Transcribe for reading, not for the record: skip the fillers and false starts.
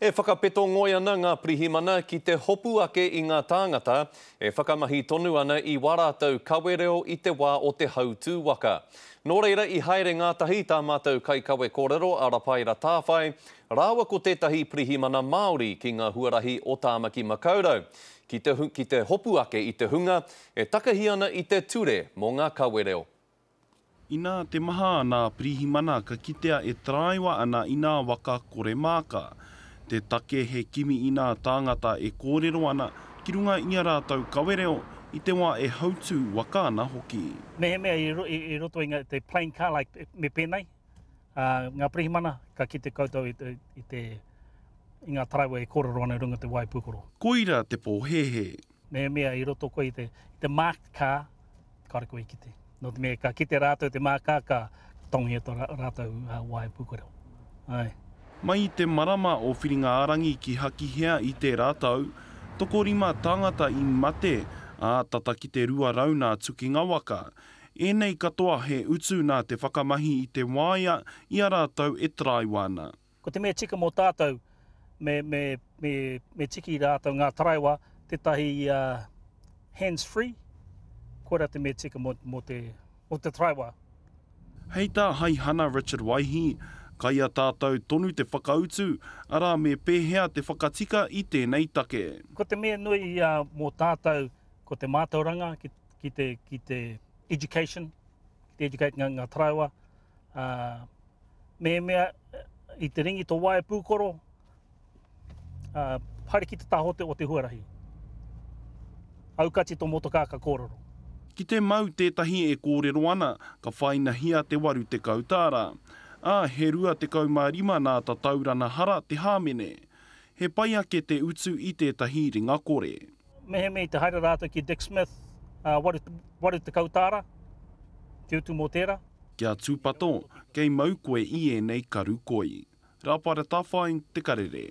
E whakapeto ngoi ana ngā pirihimana ki te hopu ake i ngā tāngata e whakamahi tonu ana i warātau kawereo i te wā o te hautū waka. Nō reira i haere ngātahi tā mātou kaikawe kōrero a Rapaira Tāwhai, rāua ko tētahi pirihimana Māori ki ngā huarahi o Tāmaki Makaurau. Ki te hopu ake i te hunga, e takahi ana i te ture mō ngā kawereo. Ina te maha ana pirihimana ka kitea e traiwa ana i nā waka kore māka. Te take he kimi i nā tāngata e kōrero ana ki runga i ngā rātau kawereo i te wā e hautū waka ana hoki. Mea i roto i te plain car like me pēnei. Ngā pirihimana ka kite koutou i ngā taraiwa e kōrero ana runga te Waipukoro. Koira te pōhehe. Mea i roto koe i te marked car, kare koe i kite. No te mea ka kite rātou te marked car ka tongi e to rātou Waipukoro. Ai. Mai te marama o whiringa arangi ki hakihea i te rātau, tokorima tāngata i mate a tata ki te rua rauna tuki ngā waka. Enei katoa he utu nā te whakamahi i te wāia i a rātau e traiwana. Ko te mea tika mō tātou, me tiki rātou ngā taraiwa, tētahi hands-free, kora te mea tika mō te traiwa. Hei tā hai hana Richard Waihi, kai a tātou tonu te whakautu, ara me pēhea te whakatika i tēnei take. Ko te mea nui mō tātou, ko te mātauranga ki te education, ki te educate ngā taraiwa. Mea i te ringi tō Waipukoro, haere ki te tahote o te huarahi. Aukati tō motokā ka kōrero. Ki te mau tētahi e kōrero ana, ka whaina hia te waru te kautāra. He rua te kaumārima nā ta taurana hara te hāmene. He pai ake te utu i tētahi ringa kore. Meheme i te haere rātou ki Dick Smith, waru te kautāra, te utu mō tērā. Kia tūpato, kei mau koe i e nei karu koi. Rapaira Tāwhai, Te Karere.